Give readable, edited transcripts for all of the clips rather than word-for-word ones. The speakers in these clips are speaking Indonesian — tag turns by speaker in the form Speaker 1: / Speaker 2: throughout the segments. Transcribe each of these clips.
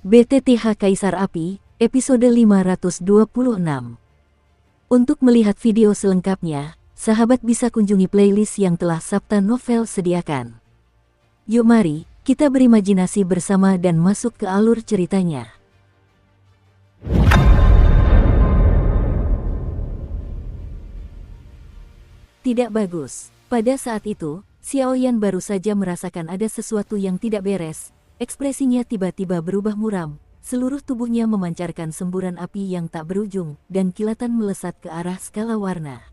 Speaker 1: BTTH Kaisar Api, episode 526. Untuk melihat video selengkapnya, sahabat bisa kunjungi playlist yang telah Sabta Novel sediakan. Yuk mari, kita berimajinasi bersama dan masuk ke alur ceritanya. Tidak bagus. Pada saat itu, Xiaoyan baru saja merasakan ada sesuatu yang tidak beres. Ekspresinya tiba-tiba berubah muram, seluruh tubuhnya memancarkan semburan api yang tak berujung, dan kilatan melesat ke arah skala warna.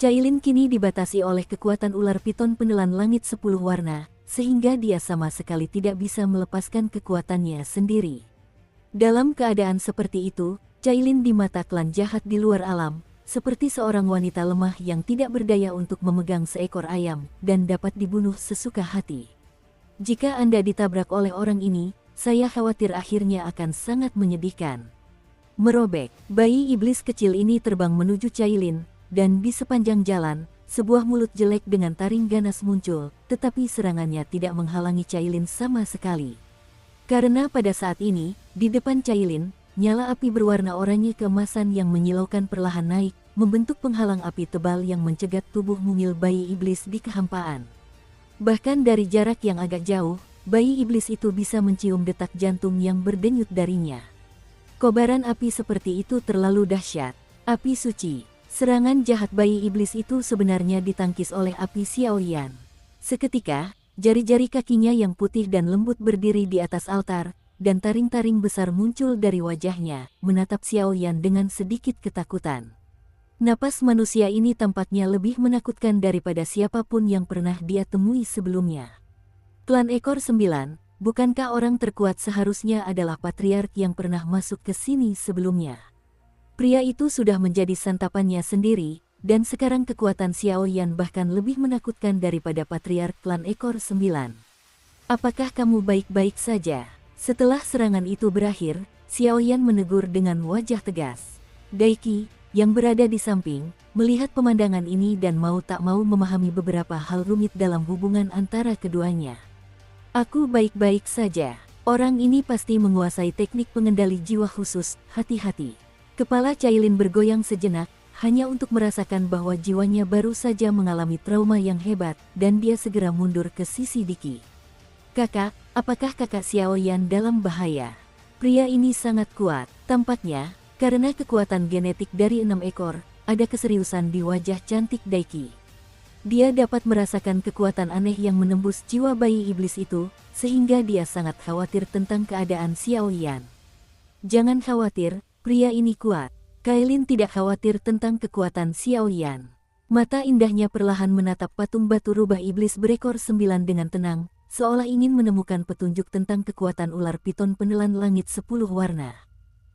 Speaker 1: Cailin kini dibatasi oleh kekuatan ular piton penelan langit 10 warna, sehingga dia sama sekali tidak bisa melepaskan kekuatannya sendiri. Dalam keadaan seperti itu, Cailin di mata klan jahat di luar alam, seperti seorang wanita lemah yang tidak berdaya untuk memegang seekor ayam, dan dapat dibunuh sesuka hati. Jika Anda ditabrak oleh orang ini, saya khawatir akhirnya akan sangat menyedihkan. Merobek, bayi iblis kecil ini terbang menuju Cailin, dan di sepanjang jalan, sebuah mulut jelek dengan taring ganas muncul, tetapi serangannya tidak menghalangi Cailin sama sekali. Karena pada saat ini, di depan Cailin, nyala api berwarna oranye keemasan yang menyilaukan perlahan naik, membentuk penghalang api tebal yang mencegat tubuh mungil bayi iblis di kehampaan. Bahkan dari jarak yang agak jauh, bayi iblis itu bisa mencium detak jantung yang berdenyut darinya. Kobaran api seperti itu terlalu dahsyat. Api suci. Serangan jahat bayi iblis itu sebenarnya ditangkis oleh api Xiaoyan. Seketika, jari-jari kakinya yang putih dan lembut berdiri di atas altar, dan taring-taring besar muncul dari wajahnya, menatap Xiaoyan dengan sedikit ketakutan. Napas manusia ini tampaknya lebih menakutkan daripada siapapun yang pernah dia temui sebelumnya. Klan Ekor 9, bukankah orang terkuat seharusnya adalah patriark yang pernah masuk ke sini sebelumnya? Pria itu sudah menjadi santapannya sendiri, dan sekarang kekuatan Xiaoyan bahkan lebih menakutkan daripada patriark klan Ekor 9. Apakah kamu baik-baik saja? Setelah serangan itu berakhir, Xiaoyan menegur dengan wajah tegas. Daiki, yang berada di samping, melihat pemandangan ini dan mau tak mau memahami beberapa hal rumit dalam hubungan antara keduanya. Aku baik-baik saja. Orang ini pasti menguasai teknik pengendali jiwa khusus, hati-hati. Kepala Cailin bergoyang sejenak, hanya untuk merasakan bahwa jiwanya baru saja mengalami trauma yang hebat, dan dia segera mundur ke sisi Diki. Kakak, apakah kakak Xiaoyan dalam bahaya? Pria ini sangat kuat, tampaknya. Karena kekuatan genetik dari 6 ekor, ada keseriusan di wajah cantik Daiki. Dia dapat merasakan kekuatan aneh yang menembus jiwa bayi iblis itu, sehingga dia sangat khawatir tentang keadaan Xiaoyan. Jangan khawatir, pria ini kuat. Cailin tidak khawatir tentang kekuatan Xiaoyan. Mata indahnya perlahan menatap patung batu rubah iblis berekor 9 dengan tenang, seolah ingin menemukan petunjuk tentang kekuatan ular piton penelan langit 10 warna.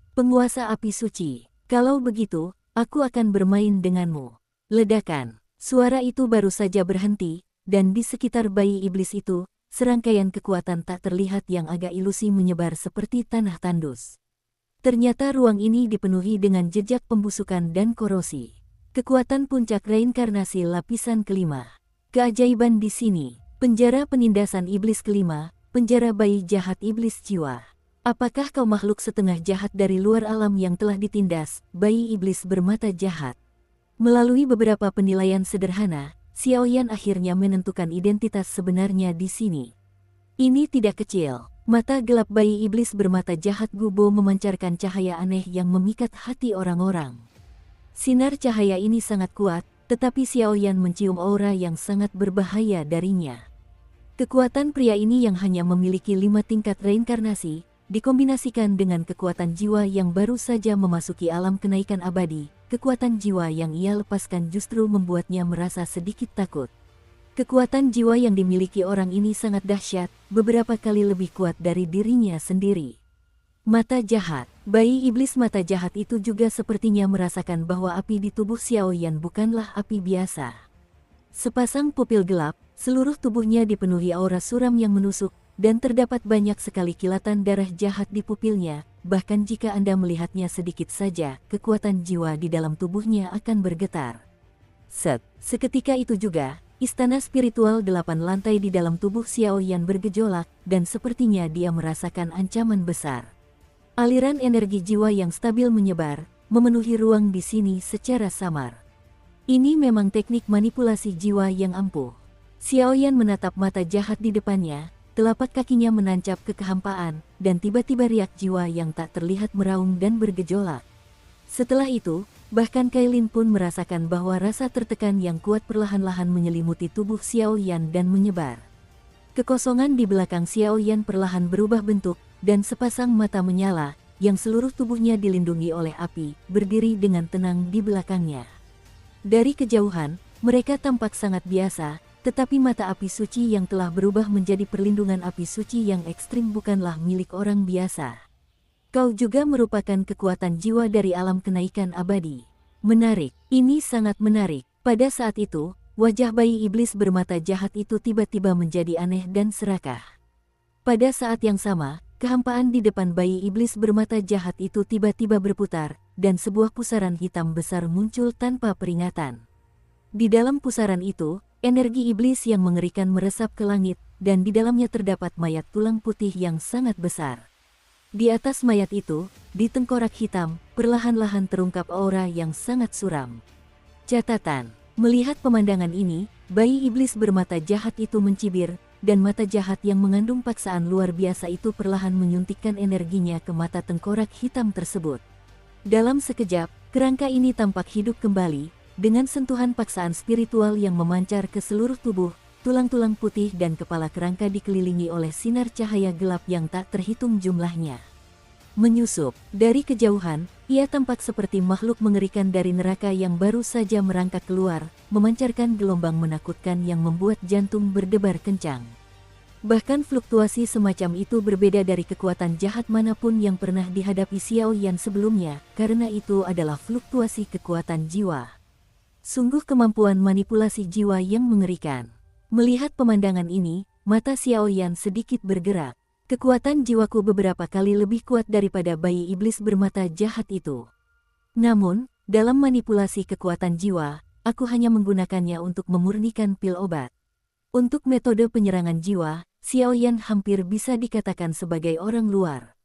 Speaker 1: Penguasa api suci, kalau begitu, aku akan bermain denganmu. Ledakan, suara itu baru saja berhenti, dan di sekitar bayi iblis itu, serangkaian kekuatan tak terlihat yang agak ilusi menyebar seperti tanah tandus. Ternyata ruang ini dipenuhi dengan jejak pembusukan dan korosi. Kekuatan puncak reinkarnasi lapisan kelima. Keajaiban di sini, penjara penindasan iblis kelima, penjara bayi jahat iblis jiwa. Apakah kau makhluk setengah jahat dari luar alam yang telah ditindas, bayi iblis bermata jahat? Melalui beberapa penilaian sederhana, Xiaoyan akhirnya menentukan identitas sebenarnya di sini. Ini tidak kecil. Mata gelap bayi iblis bermata jahat gubo memancarkan cahaya aneh yang memikat hati orang-orang. Sinar cahaya ini sangat kuat, tetapi Xiaoyan mencium aura yang sangat berbahaya darinya. Kekuatan pria ini yang hanya memiliki 5 tingkat reinkarnasi, dikombinasikan dengan kekuatan jiwa yang baru saja memasuki alam kenaikan abadi, kekuatan jiwa yang ia lepaskan justru membuatnya merasa sedikit takut. Kekuatan jiwa yang dimiliki orang ini sangat dahsyat, beberapa kali lebih kuat dari dirinya sendiri. Mata jahat, bayi iblis mata jahat itu juga sepertinya merasakan bahwa api di tubuh Xiaoyan bukanlah api biasa. Sepasang pupil gelap, seluruh tubuhnya dipenuhi aura suram yang menusuk, dan terdapat banyak sekali kilatan darah jahat di pupilnya, bahkan jika Anda melihatnya sedikit saja, kekuatan jiwa di dalam tubuhnya akan bergetar. Seketika itu juga, istana spiritual 8 lantai di dalam tubuh Xiaoyan bergejolak, dan sepertinya dia merasakan ancaman besar. Aliran energi jiwa yang stabil menyebar, memenuhi ruang di sini secara samar. Ini memang teknik manipulasi jiwa yang ampuh. Xiaoyan menatap mata jahat di depannya, telapak kakinya menancap ke kehampaan, dan tiba-tiba riak jiwa yang tak terlihat meraung dan bergejolak. Setelah itu, bahkan Kailin pun merasakan bahwa rasa tertekan yang kuat perlahan-lahan menyelimuti tubuh Xiaoyan dan menyebar. Kekosongan di belakang Xiaoyan perlahan berubah bentuk, dan sepasang mata menyala, yang seluruh tubuhnya dilindungi oleh api, berdiri dengan tenang di belakangnya. Dari kejauhan, mereka tampak sangat biasa, tetapi mata api suci yang telah berubah menjadi perlindungan api suci yang ekstrim bukanlah milik orang biasa. Kau juga merupakan kekuatan jiwa dari alam kenaikan abadi. Menarik, ini sangat menarik. Pada saat itu, wajah bayi iblis bermata jahat itu tiba-tiba menjadi aneh dan serakah. Pada saat yang sama, kehampaan di depan bayi iblis bermata jahat itu tiba-tiba berputar, dan sebuah pusaran hitam besar muncul tanpa peringatan. Di dalam pusaran itu, energi iblis yang mengerikan meresap ke langit, dan di dalamnya terdapat mayat tulang putih yang sangat besar. Di atas mayat itu, di tengkorak hitam, perlahan-lahan terungkap aura yang sangat suram. Catatan, melihat pemandangan ini, bayi iblis bermata jahat itu mencibir, dan mata jahat yang mengandung paksaan luar biasa itu perlahan menyuntikkan energinya ke mata tengkorak hitam tersebut. Dalam sekejap, kerangka ini tampak hidup kembali, dengan sentuhan paksaan spiritual yang memancar ke seluruh tubuh, tulang-tulang putih dan kepala kerangka dikelilingi oleh sinar cahaya gelap yang tak terhitung jumlahnya. Menyusup, dari kejauhan, ia tampak seperti makhluk mengerikan dari neraka yang baru saja merangkak keluar, memancarkan gelombang menakutkan yang membuat jantung berdebar kencang. Bahkan fluktuasi semacam itu berbeda dari kekuatan jahat manapun yang pernah dihadapi Xiaoyan sebelumnya, karena itu adalah fluktuasi kekuatan jiwa. Sungguh kemampuan manipulasi jiwa yang mengerikan. Melihat pemandangan ini, mata Xiaoyan sedikit bergerak. Kekuatan jiwaku beberapa kali lebih kuat daripada bayi iblis bermata jahat itu. Namun, dalam manipulasi kekuatan jiwa, aku hanya menggunakannya untuk memurnikan pil obat. Untuk metode penyerangan jiwa, Xiaoyan hampir bisa dikatakan sebagai orang luar.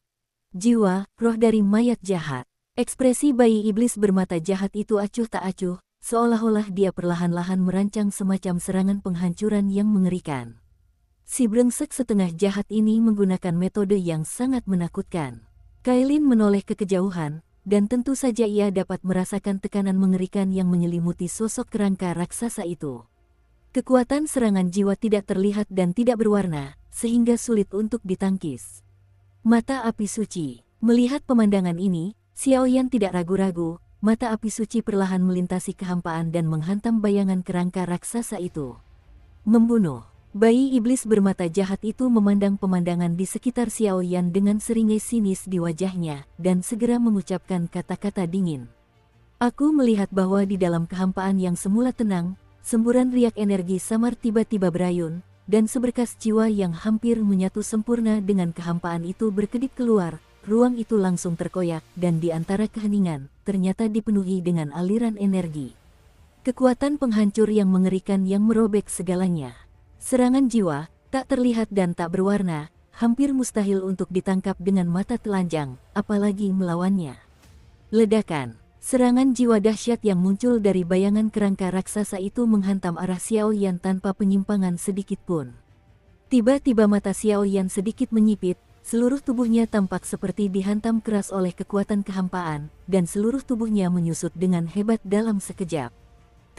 Speaker 1: Jiwa, roh dari mayat jahat. Ekspresi bayi iblis bermata jahat itu acuh tak acuh, seolah-olah dia perlahan-lahan merancang semacam serangan penghancuran yang mengerikan. Si brengsek setengah jahat ini menggunakan metode yang sangat menakutkan. Kailin menoleh ke kejauhan, dan tentu saja ia dapat merasakan tekanan mengerikan yang menyelimuti sosok kerangka raksasa itu. Kekuatan serangan jiwa tidak terlihat dan tidak berwarna, sehingga sulit untuk ditangkis. Mata api suci. Melihat pemandangan ini, Xiaoyan tidak ragu-ragu, mata api suci perlahan melintasi kehampaan dan menghantam bayangan kerangka raksasa itu. Membunuh. Bayi iblis bermata jahat itu memandang pemandangan di sekitar Xiaoyan dengan seringai sinis di wajahnya, dan segera mengucapkan kata-kata dingin. Aku melihat bahwa di dalam kehampaan yang semula tenang, semburan riak energi samar tiba-tiba berayun, dan seberkas jiwa yang hampir menyatu sempurna dengan kehampaan itu berkedip keluar. Ruang itu langsung terkoyak, dan di antara keheningan, ternyata dipenuhi dengan aliran energi. Kekuatan penghancur yang mengerikan yang merobek segalanya. Serangan jiwa, tak terlihat dan tak berwarna, hampir mustahil untuk ditangkap dengan mata telanjang, apalagi melawannya. Ledakan, serangan jiwa dahsyat yang muncul dari bayangan kerangka raksasa itu menghantam arah Xiaoyan tanpa penyimpangan sedikit pun. Tiba-tiba mata Xiaoyan sedikit menyipit, seluruh tubuhnya tampak seperti dihantam keras oleh kekuatan kehampaan, dan seluruh tubuhnya menyusut dengan hebat dalam sekejap.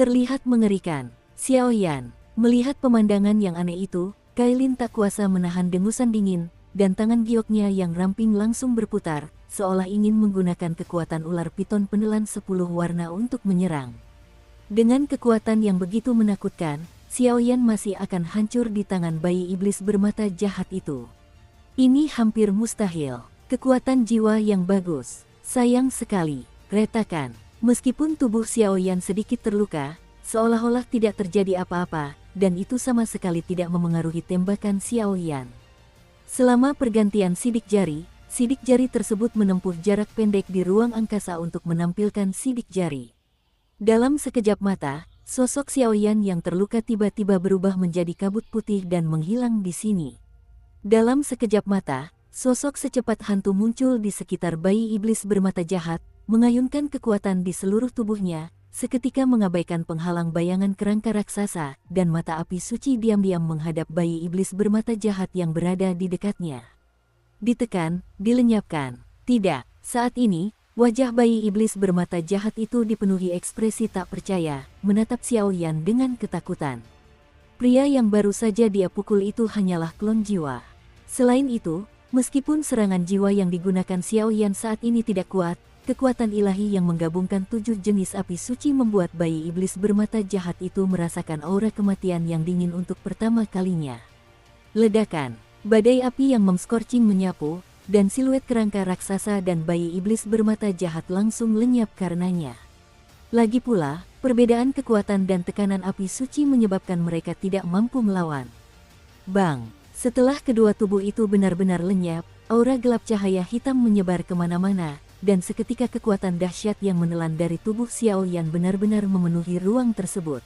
Speaker 1: Terlihat mengerikan. Xiaoyan melihat pemandangan yang aneh itu, Kailin tak kuasa menahan dengusan dingin, dan tangan gioknya yang ramping langsung berputar, seolah ingin menggunakan kekuatan ular piton penelan 10 warna untuk menyerang. Dengan kekuatan yang begitu menakutkan, Xiaoyan masih akan hancur di tangan bayi iblis bermata jahat itu. Ini hampir mustahil. Kekuatan jiwa yang bagus. Sayang sekali. Retakan. Meskipun tubuh Xiaoyan sedikit terluka, seolah-olah tidak terjadi apa-apa, dan itu sama sekali tidak memengaruhi tembakan Xiaoyan. Selama pergantian sidik jari tersebut menempuh jarak pendek di ruang angkasa untuk menampilkan sidik jari. Dalam sekejap mata, sosok Xiaoyan yang terluka tiba-tiba berubah menjadi kabut putih dan menghilang di sini. Dalam sekejap mata, Sosok secepat hantu muncul di sekitar bayi iblis bermata jahat, mengayunkan kekuatan di seluruh tubuhnya, seketika mengabaikan penghalang bayangan kerangka raksasa, dan mata api suci diam-diam menghadap bayi iblis bermata jahat yang berada di dekatnya. Ditekan, dilenyapkan. Tidak, saat ini, wajah bayi iblis bermata jahat itu dipenuhi ekspresi tak percaya, menatap Xiao Yan dengan ketakutan. Pria yang baru saja dia pukul itu hanyalah klon jiwa. Selain itu, meskipun serangan jiwa yang digunakan Xiao Yan saat ini tidak kuat, kekuatan ilahi yang menggabungkan 7 jenis api suci membuat bayi iblis bermata jahat itu merasakan aura kematian yang dingin untuk pertama kalinya. Ledakan, badai api yang memscorching menyapu, dan siluet kerangka raksasa dan bayi iblis bermata jahat langsung lenyap karenanya. Lagi pula, perbedaan kekuatan dan tekanan api suci menyebabkan mereka tidak mampu melawan. Bang! Setelah kedua tubuh itu benar-benar lenyap, aura gelap cahaya hitam menyebar kemana-mana, dan seketika kekuatan dahsyat yang menelan dari tubuh Xiao Yan benar-benar memenuhi ruang tersebut.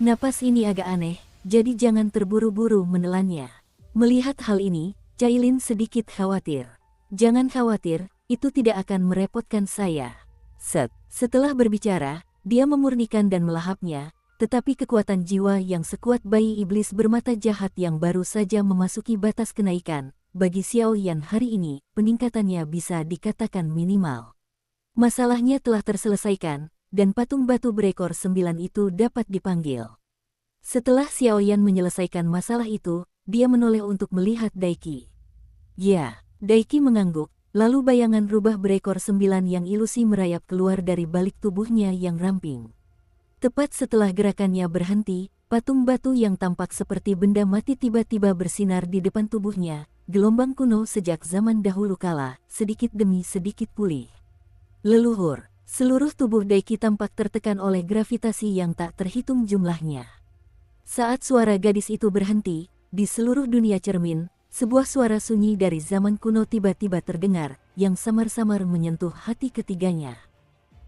Speaker 1: Napas ini agak aneh, jadi jangan terburu-buru menelannya. Melihat hal ini, Cailin sedikit khawatir. Jangan khawatir, itu tidak akan merepotkan saya. Setelah berbicara, dia memurnikan dan melahapnya, tetapi kekuatan jiwa yang sekuat bayi iblis bermata jahat yang baru saja memasuki batas kenaikan, bagi Xiao Yan hari ini, peningkatannya bisa dikatakan minimal. Masalahnya telah terselesaikan, dan patung batu berekor 9 itu dapat dipanggil. Setelah Xiao Yan menyelesaikan masalah itu, dia menoleh untuk melihat Daiki. Ya, Daiki mengangguk. Lalu bayangan rubah berekor 9 yang ilusi merayap keluar dari balik tubuhnya yang ramping. Tepat setelah gerakannya berhenti, patung batu yang tampak seperti benda mati tiba-tiba bersinar di depan tubuhnya, gelombang kuno sejak zaman dahulu kala, sedikit demi sedikit pulih. Leluhur, seluruh tubuh Daiki tampak tertekan oleh gravitasi yang tak terhitung jumlahnya. Saat suara gadis itu berhenti, di seluruh dunia cermin, sebuah suara sunyi dari zaman kuno tiba-tiba terdengar, yang samar-samar menyentuh hati ketiganya.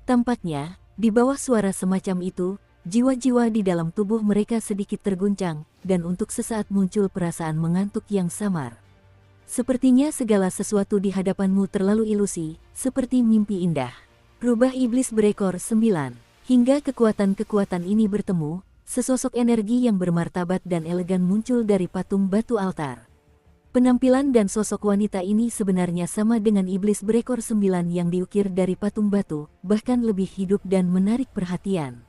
Speaker 1: Tampaknya, di bawah suara semacam itu, jiwa-jiwa di dalam tubuh mereka sedikit terguncang, dan untuk sesaat muncul perasaan mengantuk yang samar. Sepertinya segala sesuatu di hadapanmu terlalu ilusi, seperti mimpi indah. Rubah iblis berekor 9. Hingga kekuatan-kekuatan ini bertemu, sesosok energi yang bermartabat dan elegan muncul dari patung batu altar. Penampilan dan sosok wanita ini sebenarnya sama dengan iblis berekor 9 yang diukir dari patung batu, bahkan lebih hidup dan menarik perhatian.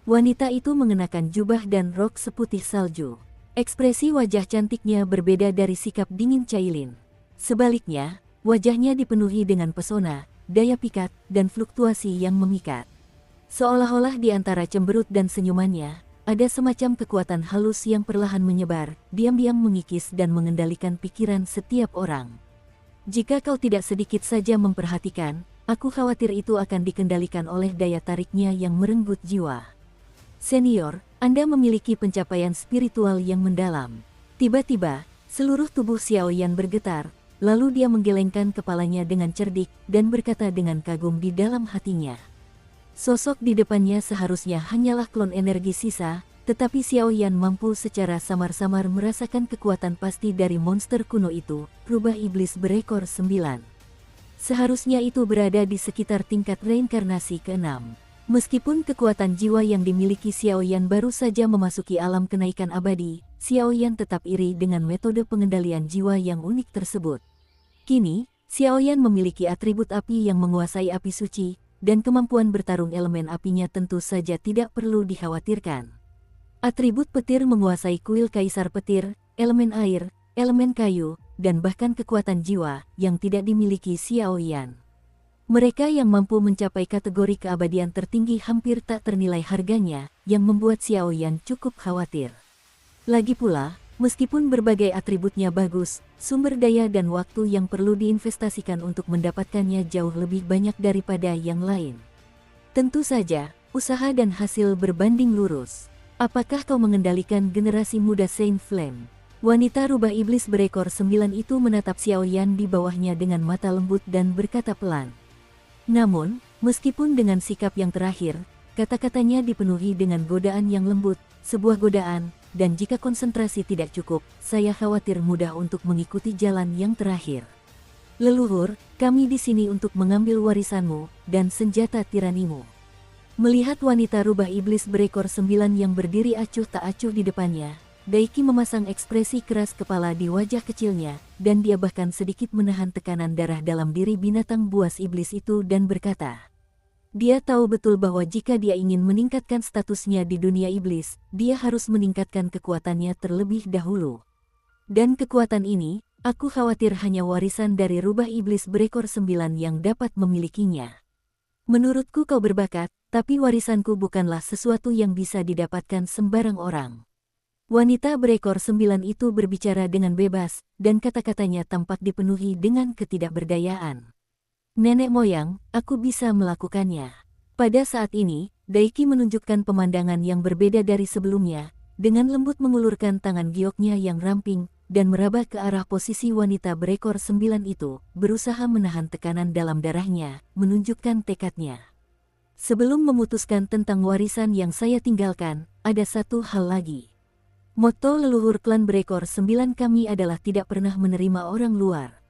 Speaker 1: Wanita itu mengenakan jubah dan rok seputih salju. Ekspresi wajah cantiknya berbeda dari sikap dingin Cailin. Sebaliknya, wajahnya dipenuhi dengan pesona, daya pikat, dan fluktuasi yang memikat. Seolah-olah di antara cemberut dan senyumannya, ada semacam kekuatan halus yang perlahan menyebar, diam-diam mengikis dan mengendalikan pikiran setiap orang. Jika kau tidak sedikit saja memperhatikan, aku khawatir itu akan dikendalikan oleh daya tariknya yang merenggut jiwa. Senior, Anda memiliki pencapaian spiritual yang mendalam. Tiba-tiba, seluruh tubuh Xiao Yan bergetar, lalu dia menggelengkan kepalanya dengan cerdik dan berkata dengan kagum di dalam hatinya. Sosok di depannya seharusnya hanyalah klon energi sisa, tetapi Xiao Yan mampu secara samar-samar merasakan kekuatan pasti dari monster kuno itu, rubah iblis berekor 9. Seharusnya itu berada di sekitar tingkat reinkarnasi ke-6. Meskipun kekuatan jiwa yang dimiliki Xiao Yan baru saja memasuki alam kenaikan abadi, Xiao Yan tetap iri dengan metode pengendalian jiwa yang unik tersebut. Kini, Xiao Yan memiliki atribut api yang menguasai api suci, dan kemampuan bertarung elemen apinya tentu saja tidak perlu dikhawatirkan. Atribut petir menguasai kuil kaisar petir, elemen air, elemen kayu, dan bahkan kekuatan jiwa yang tidak dimiliki Xiao Yan. Mereka yang mampu mencapai kategori keabadian tertinggi hampir tak ternilai harganya, yang membuat Xiao Yan cukup khawatir. Lagi pula, meskipun berbagai atributnya bagus, sumber daya dan waktu yang perlu diinvestasikan untuk mendapatkannya jauh lebih banyak daripada yang lain. Tentu saja, usaha dan hasil berbanding lurus. Apakah kau mengendalikan generasi muda Saint Flame? Wanita rubah iblis berekor 9 itu menatap Xiao Yan di bawahnya dengan mata lembut dan berkata pelan. Namun, meskipun dengan sikap yang terakhir, kata-katanya dipenuhi dengan godaan yang lembut, sebuah godaan, dan jika konsentrasi tidak cukup, saya khawatir mudah untuk mengikuti jalan yang terakhir. Leluhur, kami di sini untuk mengambil warisanmu dan senjata tiranimu. Melihat wanita rubah iblis berekor 9 yang berdiri acuh tak acuh di depannya, Daiki memasang ekspresi keras kepala di wajah kecilnya, dan dia bahkan sedikit menahan tekanan darah dalam diri binatang buas iblis itu dan berkata, dia tahu betul bahwa jika dia ingin meningkatkan statusnya di dunia iblis, dia harus meningkatkan kekuatannya terlebih dahulu. Dan kekuatan ini, aku khawatir hanya warisan dari rubah iblis berekor 9 yang dapat memilikinya. Menurutku kau berbakat, tapi warisanku bukanlah sesuatu yang bisa didapatkan sembarang orang. Wanita berekor 9 itu berbicara dengan bebas, dan kata-katanya tampak dipenuhi dengan ketidakberdayaan. Nenek moyang, aku bisa melakukannya. Pada saat ini, Daiki menunjukkan pemandangan yang berbeda dari sebelumnya, dengan lembut mengulurkan tangan gioknya yang ramping, dan meraba ke arah posisi wanita berekor 9 itu, berusaha menahan tekanan dalam darahnya, menunjukkan tekadnya. Sebelum memutuskan tentang warisan yang saya tinggalkan, ada satu hal lagi. Moto leluhur klan berekor 9 kami adalah tidak pernah menerima orang luar.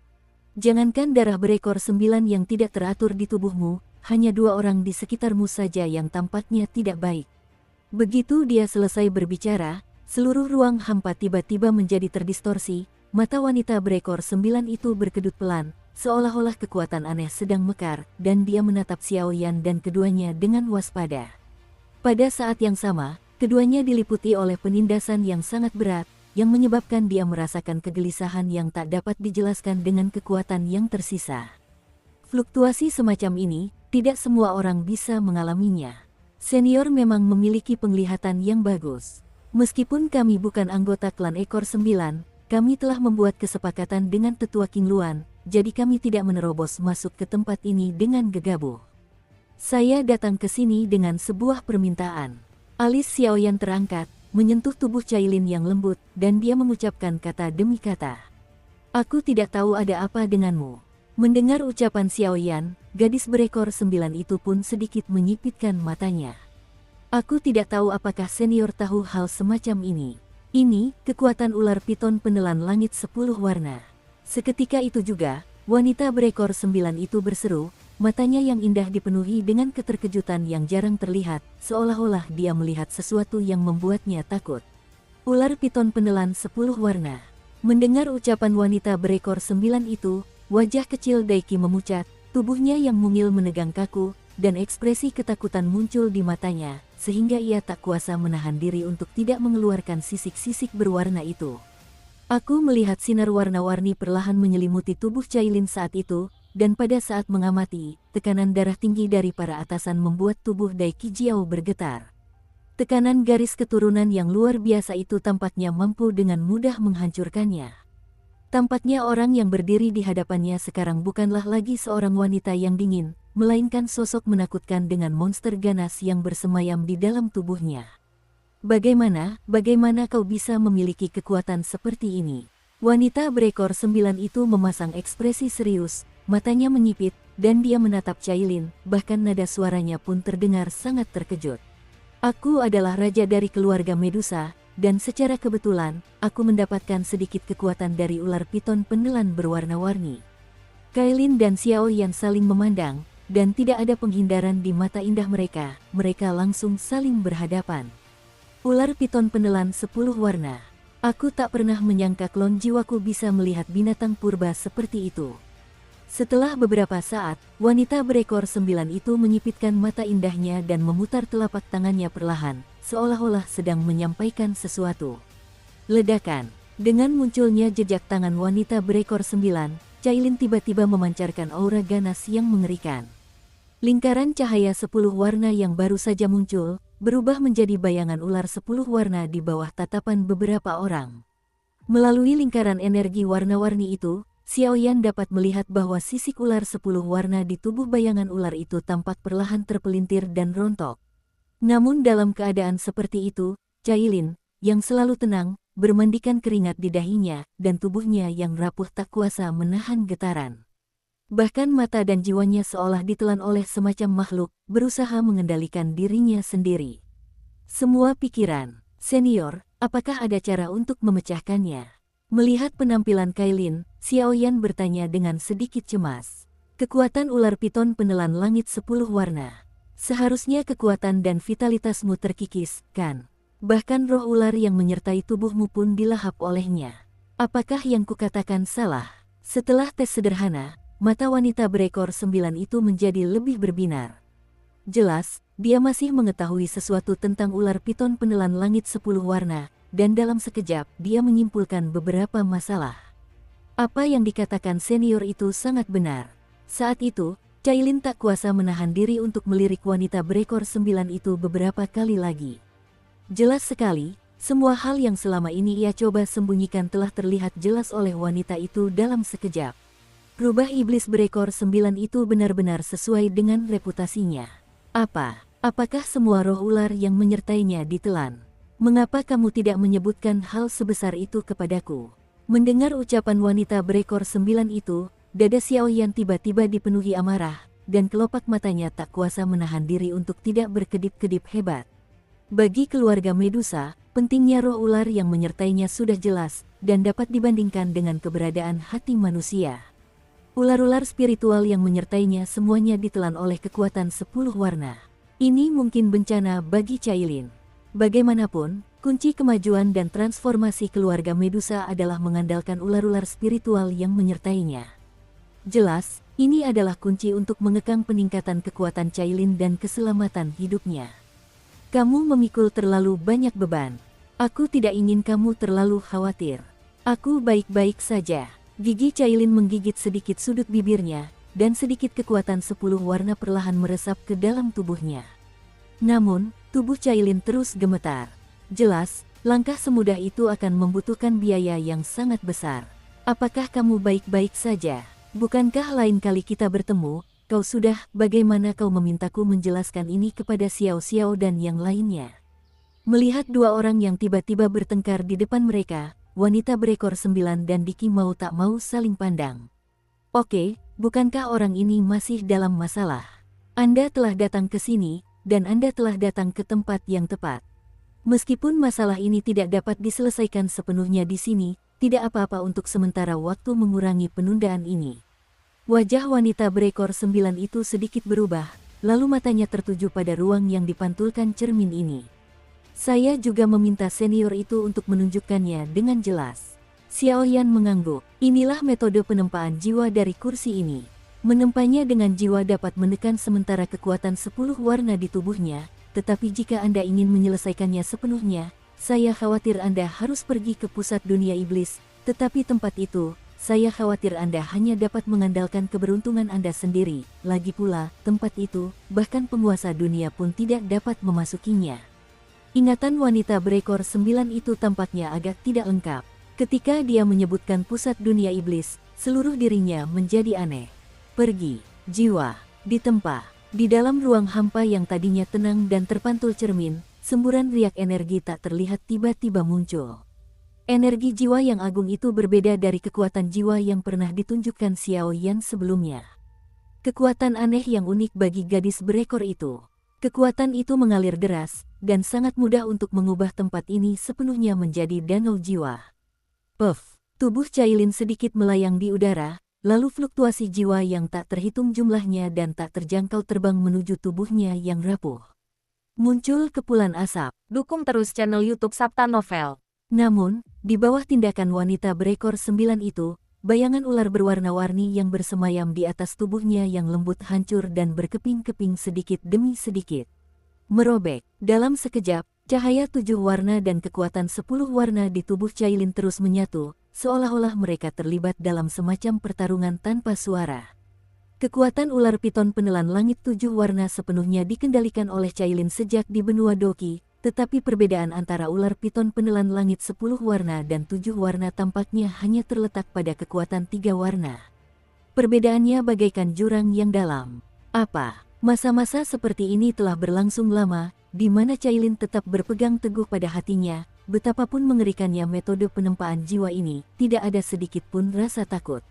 Speaker 1: Jangankan darah berekor 9 yang tidak teratur di tubuhmu, hanya 2 orang di sekitarmu saja yang tampaknya tidak baik. Begitu dia selesai berbicara, seluruh ruang hampa tiba-tiba menjadi terdistorsi, mata wanita berekor 9 itu berkedut pelan, seolah-olah kekuatan aneh sedang mekar, dan dia menatap Xiaoyan dan keduanya dengan waspada. Pada saat yang sama, keduanya diliputi oleh penindasan yang sangat berat, yang menyebabkan dia merasakan kegelisahan yang tak dapat dijelaskan dengan kekuatan yang tersisa. Fluktuasi semacam ini, tidak semua orang bisa mengalaminya. Senior memang memiliki penglihatan yang bagus. Meskipun kami bukan anggota klan ekor 9, kami telah membuat kesepakatan dengan tetua King Luan, jadi kami tidak menerobos masuk ke tempat ini dengan gegabah. Saya datang ke sini dengan sebuah permintaan. Alis Xiaoyan terangkat, menyentuh tubuh Cailin yang lembut, dan dia mengucapkan kata demi kata. Aku tidak tahu ada apa denganmu. Mendengar ucapan Xiaoyan, gadis berekor 9 itu pun sedikit menyipitkan matanya. Aku tidak tahu apakah senior tahu hal semacam ini. Ini, kekuatan ular piton penelan langit 10 warna. Seketika itu juga, wanita berekor 9 itu berseru, matanya yang indah dipenuhi dengan keterkejutan yang jarang terlihat, seolah-olah dia melihat sesuatu yang membuatnya takut. Ular piton penelan 10 warna. Mendengar ucapan wanita berekor 9 itu, wajah kecil Daiki memucat, tubuhnya yang mungil menegang kaku, dan ekspresi ketakutan muncul di matanya, sehingga ia tak kuasa menahan diri untuk tidak mengeluarkan sisik-sisik berwarna itu. Aku melihat sinar warna-warni perlahan menyelimuti tubuh Cailin saat itu, dan pada saat mengamati, tekanan darah tinggi dari para atasan membuat tubuh Daiki Jiao bergetar. Tekanan garis keturunan yang luar biasa itu tampaknya mampu dengan mudah menghancurkannya. Tampaknya orang yang berdiri di hadapannya sekarang bukanlah lagi seorang wanita yang dingin, melainkan sosok menakutkan dengan monster ganas yang bersemayam di dalam tubuhnya. Bagaimana kau bisa memiliki kekuatan seperti ini? Wanita berekor 9 itu memasang ekspresi serius, matanya menyipit, dan dia menatap Cailin, bahkan nada suaranya pun terdengar sangat terkejut. Aku adalah raja dari keluarga Medusa, dan secara kebetulan, aku mendapatkan sedikit kekuatan dari ular piton penelan berwarna-warni. Cailin dan Xiaoyan saling memandang, dan tidak ada penghindaran di mata indah mereka, mereka langsung saling berhadapan. Ular piton penelan 10 warna. Aku tak pernah menyangka klon jiwaku bisa melihat binatang purba seperti itu. Setelah beberapa saat, wanita berekor 9 itu menyipitkan mata indahnya dan memutar telapak tangannya perlahan, seolah-olah sedang menyampaikan sesuatu. Ledakan. Dengan munculnya jejak tangan wanita berekor 9, Cailin tiba-tiba memancarkan aura ganas yang mengerikan. Lingkaran cahaya 10 warna yang baru saja muncul, berubah menjadi bayangan ular 10 warna di bawah tatapan beberapa orang. Melalui lingkaran energi warna-warni itu, Xiaoyan dapat melihat bahwa sisik ular 10 warna di tubuh bayangan ular itu tampak perlahan terpelintir dan rontok. Namun dalam keadaan seperti itu, Cailin, yang selalu tenang, bermandikan keringat di dahinya, dan tubuhnya yang rapuh tak kuasa menahan getaran. Bahkan mata dan jiwanya seolah ditelan oleh semacam makhluk, berusaha mengendalikan dirinya sendiri. Semua pikiran, senior, apakah ada cara untuk memecahkannya? Melihat penampilan Cailin, Xiaoyan bertanya dengan sedikit cemas. Kekuatan ular piton penelan langit 10 warna. Seharusnya kekuatan dan vitalitasmu terkikis, kan? Bahkan roh ular yang menyertai tubuhmu pun dilahap olehnya. Apakah yang kukatakan salah? Setelah tes sederhana, mata wanita berekor 9 itu menjadi lebih berbinar. Jelas, dia masih mengetahui sesuatu tentang ular piton penelan langit 10 warna, dan dalam sekejap dia menyimpulkan beberapa masalah. Apa yang dikatakan senior itu sangat benar. Saat itu, Cailin tak kuasa menahan diri untuk melirik wanita berekor 9 itu beberapa kali lagi. Jelas sekali, semua hal yang selama ini ia coba sembunyikan telah terlihat jelas oleh wanita itu dalam sekejap. Rubah iblis berekor 9 itu benar-benar sesuai dengan reputasinya. Apakah semua roh ular yang menyertainya ditelan? Mengapa kamu tidak menyebutkan hal sebesar itu kepadaku? Mendengar ucapan wanita berekor 9 itu, dada Xiaoyan tiba-tiba dipenuhi amarah, dan kelopak matanya tak kuasa menahan diri untuk tidak berkedip-kedip hebat. Bagi keluarga Medusa, pentingnya roh ular yang menyertainya sudah jelas, dan dapat dibandingkan dengan keberadaan hati manusia. Ular-ular spiritual yang menyertainya semuanya ditelan oleh kekuatan 10 warna. Ini mungkin bencana bagi Cailin. Bagaimanapun, kunci kemajuan dan transformasi keluarga Medusa adalah mengandalkan ular-ular spiritual yang menyertainya. Jelas, ini adalah kunci untuk mengekang peningkatan kekuatan Cailin dan keselamatan hidupnya. Kamu memikul terlalu banyak beban. Aku tidak ingin kamu terlalu khawatir. Aku baik-baik saja. Gigi Cailin menggigit sedikit sudut bibirnya, dan sedikit kekuatan 10 warna perlahan meresap ke dalam tubuhnya. Namun, tubuh Cailin terus gemetar. Jelas, langkah semudah itu akan membutuhkan biaya yang sangat besar. Apakah kamu baik-baik saja? Bukankah lain kali kita bertemu, kau sudah, bagaimana kau memintaku menjelaskan ini kepada Xiao Xiao dan yang lainnya? Melihat dua orang yang tiba-tiba bertengkar di depan mereka, wanita berekor 9 dan Diki mau tak mau saling pandang. Oke, bukankah orang ini masih dalam masalah? Anda telah datang ke sini, dan Anda telah datang ke tempat yang tepat. Meskipun masalah ini tidak dapat diselesaikan sepenuhnya di sini, tidak apa-apa untuk sementara waktu mengurangi penundaan ini. Wajah wanita berekor 9 itu sedikit berubah, lalu matanya tertuju pada ruang yang dipantulkan cermin ini. Saya juga meminta senior itu untuk menunjukkannya dengan jelas. Xiaoyan mengangguk. Inilah metode penempaan jiwa dari kursi ini. Menempanya dengan jiwa dapat menekan sementara kekuatan 10 warna di tubuhnya, tetapi jika Anda ingin menyelesaikannya sepenuhnya, saya khawatir Anda harus pergi ke pusat dunia iblis, tetapi tempat itu, saya khawatir Anda hanya dapat mengandalkan keberuntungan Anda sendiri. Lagi pula, tempat itu, bahkan penguasa dunia pun tidak dapat memasukinya. Ingatan wanita berekor 9 itu tampaknya agak tidak lengkap. Ketika dia menyebutkan pusat dunia iblis, seluruh dirinya menjadi aneh. Pergi, jiwa, ditempa. Di dalam ruang hampa yang tadinya tenang dan terpantul cermin, semburan riak energi tak terlihat tiba-tiba muncul. Energi jiwa yang agung itu berbeda dari kekuatan jiwa yang pernah ditunjukkan Xiaoyan sebelumnya. Kekuatan aneh yang unik bagi gadis berekor itu. Kekuatan itu mengalir deras, dan sangat mudah untuk mengubah tempat ini sepenuhnya menjadi danau jiwa. Puff, tubuh Cailin sedikit melayang di udara, lalu fluktuasi jiwa yang tak terhitung jumlahnya dan tak terjangkau terbang menuju tubuhnya yang rapuh. Muncul kepulan asap.
Speaker 2: Dukung terus channel YouTube Sabta Novel.
Speaker 1: Namun, di bawah tindakan wanita berekor 9 itu, bayangan ular berwarna-warni yang bersemayam di atas tubuhnya yang lembut hancur dan berkeping-keping sedikit demi sedikit. Merobek. Dalam sekejap, cahaya 7 warna dan kekuatan 10 warna di tubuh Cailin terus menyatu, seolah-olah mereka terlibat dalam semacam pertarungan tanpa suara. Kekuatan ular piton penelan langit 7 warna sepenuhnya dikendalikan oleh Cailin sejak di benua Doki, tetapi perbedaan antara ular piton penelan langit 10 warna dan 7 warna tampaknya hanya terletak pada kekuatan 3 warna. Perbedaannya bagaikan jurang yang dalam. Masa-masa seperti ini telah berlangsung lama, di mana Cailin tetap berpegang teguh pada hatinya. Betapapun mengerikannya metode penempaan jiwa ini, tidak ada sedikit pun rasa takut.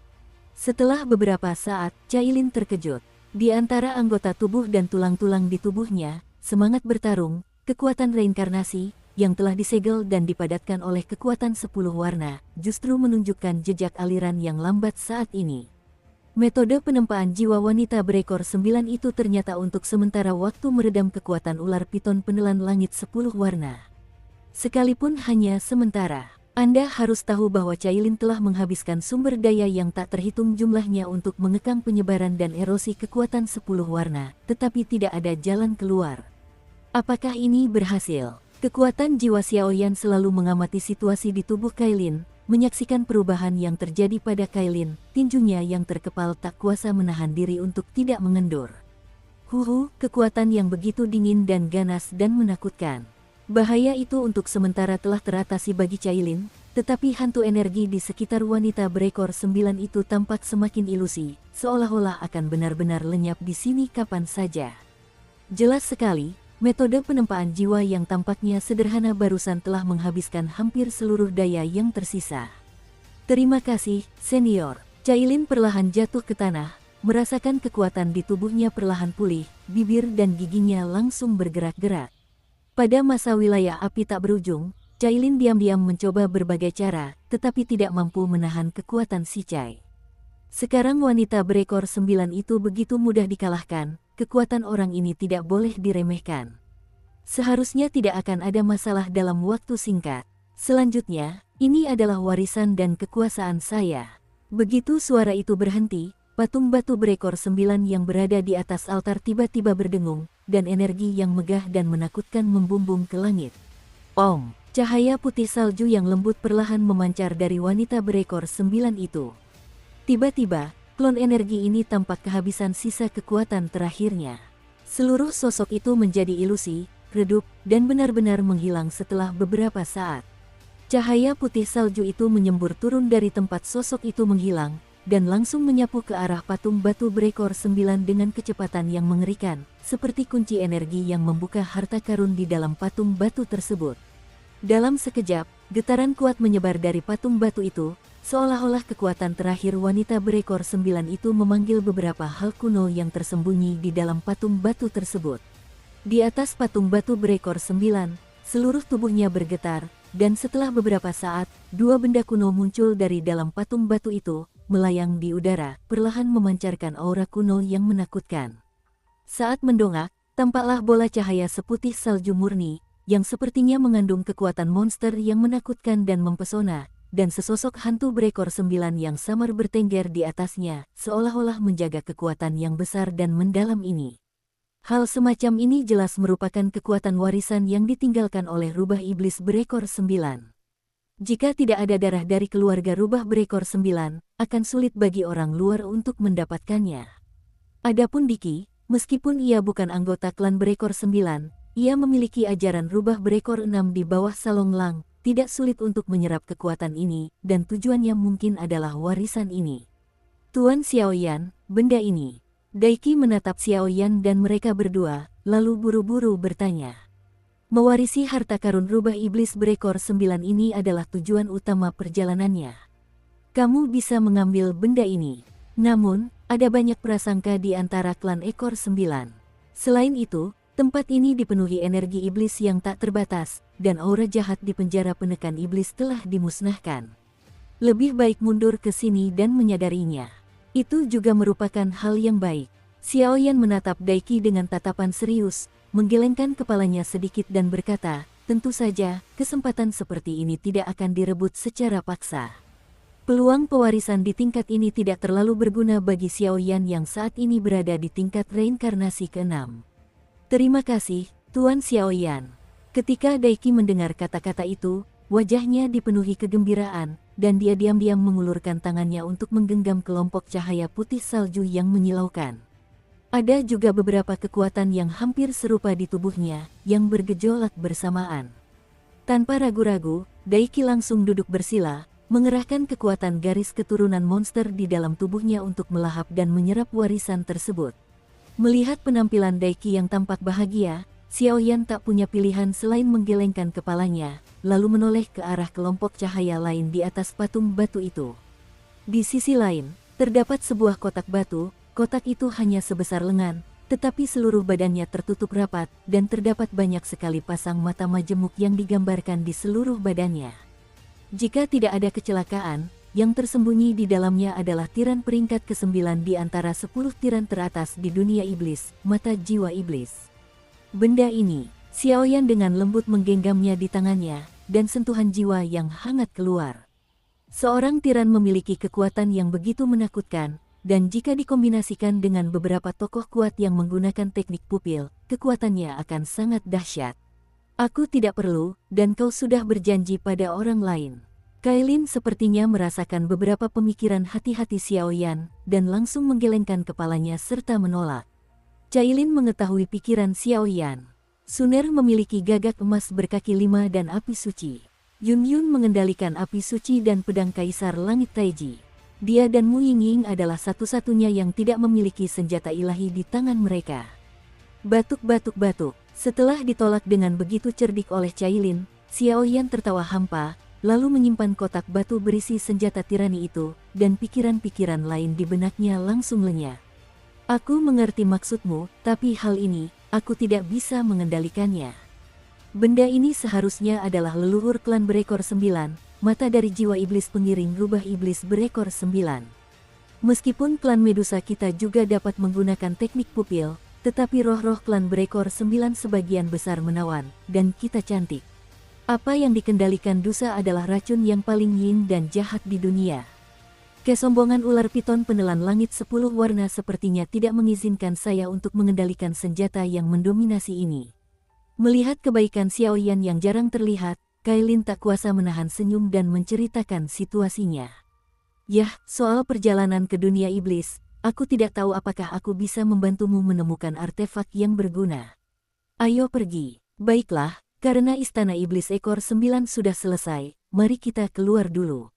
Speaker 1: Setelah beberapa saat, Cailin terkejut. Di antara anggota tubuh dan tulang-tulang di tubuhnya, semangat bertarung, kekuatan reinkarnasi, yang telah disegel dan dipadatkan oleh kekuatan 10 warna, justru menunjukkan jejak aliran yang lambat saat ini. Metode penempaan jiwa wanita berekor 9 itu ternyata untuk sementara waktu meredam kekuatan ular piton penelan langit 10 warna. Sekalipun hanya sementara, Anda harus tahu bahwa Cailin telah menghabiskan sumber daya yang tak terhitung jumlahnya untuk mengekang penyebaran dan erosi kekuatan 10 warna, tetapi tidak ada jalan keluar. Apakah ini berhasil? Kekuatan jiwa Xiaoyan selalu mengamati situasi di tubuh Cailin, menyaksikan perubahan yang terjadi pada Cailin, tinjunya yang terkepal tak kuasa menahan diri untuk tidak mengendur. Kekuatan yang begitu dingin dan ganas dan menakutkan. Bahaya itu untuk sementara telah teratasi bagi Cailin, tetapi hantu energi di sekitar wanita berekor 9 itu tampak semakin ilusi, seolah-olah akan benar-benar lenyap di sini kapan saja. Jelas sekali, metode penempaan jiwa yang tampaknya sederhana barusan telah menghabiskan hampir seluruh daya yang tersisa. Terima kasih, senior. Cailin perlahan jatuh ke tanah, merasakan kekuatan di tubuhnya perlahan pulih, bibir dan giginya langsung bergerak-gerak. Pada masa wilayah api tak berujung, Cailin diam-diam mencoba berbagai cara, tetapi tidak mampu menahan kekuatan si Cai. Sekarang wanita berekor 9 itu begitu mudah dikalahkan. Kekuatan orang ini tidak boleh diremehkan. Seharusnya tidak akan ada masalah dalam waktu singkat. Selanjutnya, ini adalah warisan dan kekuasaan saya. Begitu suara itu berhenti, patung batu berekor 9 yang berada di atas altar tiba-tiba berdengung, dan energi yang megah dan menakutkan membumbung ke langit. Cahaya putih salju yang lembut perlahan memancar dari wanita berekor 9 itu. Tiba-tiba, klon energi ini tampak kehabisan sisa kekuatan terakhirnya. Seluruh sosok itu menjadi ilusi, redup, dan benar-benar menghilang setelah beberapa saat. Cahaya putih salju itu menyembur turun dari tempat sosok itu menghilang, dan langsung menyapu ke arah patung batu berekor 9 dengan kecepatan yang mengerikan, seperti kunci energi yang membuka harta karun di dalam patung batu tersebut. Dalam sekejap, getaran kuat menyebar dari patung batu itu, seolah-olah kekuatan terakhir wanita berekor 9 itu memanggil beberapa hal kuno yang tersembunyi di dalam patung batu tersebut. Di atas patung batu berekor 9, seluruh tubuhnya bergetar, dan setelah beberapa saat, dua benda kuno muncul dari dalam patung batu itu, melayang di udara, perlahan memancarkan aura kuno yang menakutkan. Saat mendongak, tampaklah bola cahaya seputih salju murni, yang sepertinya mengandung kekuatan monster yang menakutkan dan mempesona, dan sesosok hantu berekor 9 yang samar bertengger di atasnya, seolah-olah menjaga kekuatan yang besar dan mendalam ini. Hal semacam ini jelas merupakan kekuatan warisan yang ditinggalkan oleh rubah iblis berekor 9. Jika tidak ada darah dari keluarga rubah berekor 9, akan sulit bagi orang luar untuk mendapatkannya. Adapun Diki, meskipun ia bukan anggota klan berekor 9, ia memiliki ajaran rubah berekor 6 di bawah Salong Lang, tidak sulit untuk menyerap kekuatan ini, dan tujuannya mungkin adalah warisan ini. Tuan Xiaoyan, benda ini. Daiki menatap Xiaoyan dan mereka berdua, lalu buru-buru bertanya. Mewarisi harta karun rubah iblis berekor 9 ini adalah tujuan utama perjalanannya. Kamu bisa mengambil benda ini. Namun, ada banyak prasangka di antara klan ekor 9. Selain itu, tempat ini dipenuhi energi iblis yang tak terbatas, dan aura jahat di penjara penekan iblis telah dimusnahkan. Lebih baik mundur ke sini dan menyadarinya. Itu juga merupakan hal yang baik. Xiaoyan menatap Daiki dengan tatapan serius, menggelengkan kepalanya sedikit dan berkata, tentu saja, kesempatan seperti ini tidak akan direbut secara paksa. Peluang pewarisan di tingkat ini tidak terlalu berguna bagi Xiaoyan yang saat ini berada di tingkat reinkarnasi ke-6. Terima kasih, Tuan Xiaoyan. Ketika Daiki mendengar kata-kata itu, wajahnya dipenuhi kegembiraan, dan dia diam-diam mengulurkan tangannya untuk menggenggam kelompok cahaya putih salju yang menyilaukan. Ada juga beberapa kekuatan yang hampir serupa di tubuhnya, yang bergejolak bersamaan. Tanpa ragu-ragu, Daiki langsung duduk bersila, mengerahkan kekuatan garis keturunan monster di dalam tubuhnya untuk melahap dan menyerap warisan tersebut. Melihat penampilan Daiki yang tampak bahagia, Xiaoyan tak punya pilihan selain menggelengkan kepalanya, lalu menoleh ke arah kelompok cahaya lain di atas patung batu itu. Di sisi lain, terdapat sebuah kotak batu, kotak itu hanya sebesar lengan, tetapi seluruh badannya tertutup rapat dan terdapat banyak sekali pasang mata majemuk yang digambarkan di seluruh badannya. Jika tidak ada kecelakaan, yang tersembunyi di dalamnya adalah tiran peringkat ke-9 di antara 10 tiran teratas di dunia iblis, mata jiwa iblis. Benda ini, Xiaoyan dengan lembut menggenggamnya di tangannya, dan sentuhan jiwa yang hangat keluar. Seorang tiran memiliki kekuatan yang begitu menakutkan, dan jika dikombinasikan dengan beberapa tokoh kuat yang menggunakan teknik pupil, kekuatannya akan sangat dahsyat. Aku tidak perlu, dan kau sudah berjanji pada orang lain. Kailin sepertinya merasakan beberapa pemikiran hati-hati Xiaoyan, dan langsung menggelengkan kepalanya serta menolak. Cailin mengetahui pikiran Xiaoyan. Suner memiliki gagak emas berkaki 5 dan api suci. Yun Yun mengendalikan api suci dan pedang kaisar langit Taiji. Dia dan Mu Yingying adalah satu-satunya yang tidak memiliki senjata ilahi di tangan mereka. Batuk-batuk-batuk. Setelah ditolak dengan begitu cerdik oleh Cailin, Xiaoyan tertawa hampa, lalu menyimpan kotak batu berisi senjata tirani itu, dan pikiran-pikiran lain di benaknya langsung lenyap. Aku mengerti maksudmu, tapi hal ini, aku tidak bisa mengendalikannya. Benda ini seharusnya adalah leluhur klan berekor 9, mata dari jiwa iblis pengiring rubah iblis berekor 9. Meskipun klan Medusa kita juga dapat menggunakan teknik pupil, tetapi roh-roh klan berekor 9 sebagian besar menawan, dan kita cantik. Apa yang dikendalikan Dusa adalah racun yang paling yin dan jahat di dunia. Kesombongan ular piton penelan langit 10 warna sepertinya tidak mengizinkan saya untuk mengendalikan senjata yang mendominasi ini. Melihat kebaikan Xiaoyan yang jarang terlihat, Kailin tak kuasa menahan senyum dan menceritakan situasinya. Yah, soal perjalanan ke dunia iblis, aku tidak tahu apakah aku bisa membantumu menemukan artefak yang berguna. Ayo pergi. Baiklah, karena istana iblis ekor 9 sudah selesai, mari kita keluar dulu.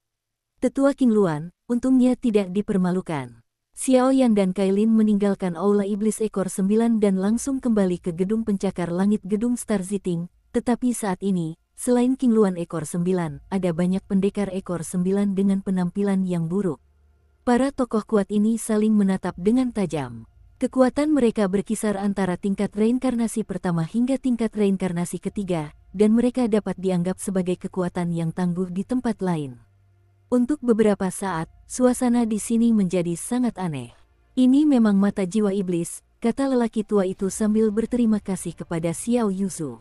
Speaker 1: Tetua King Luan, untungnya tidak dipermalukan. Xiaoyan dan Kailin meninggalkan aula iblis ekor 9 dan langsung kembali ke gedung pencakar langit gedung Star Ziting, tetapi saat ini, selain King Luan ekor 9, ada banyak pendekar ekor 9 dengan penampilan yang buruk. Para tokoh kuat ini saling menatap dengan tajam. Kekuatan mereka berkisar antara tingkat reinkarnasi pertama hingga tingkat reinkarnasi ketiga, dan mereka dapat dianggap sebagai kekuatan yang tangguh di tempat lain. Untuk beberapa saat, suasana di sini menjadi sangat aneh. Ini memang mata jiwa iblis, kata lelaki tua itu sambil berterima kasih kepada Xiao Yusu.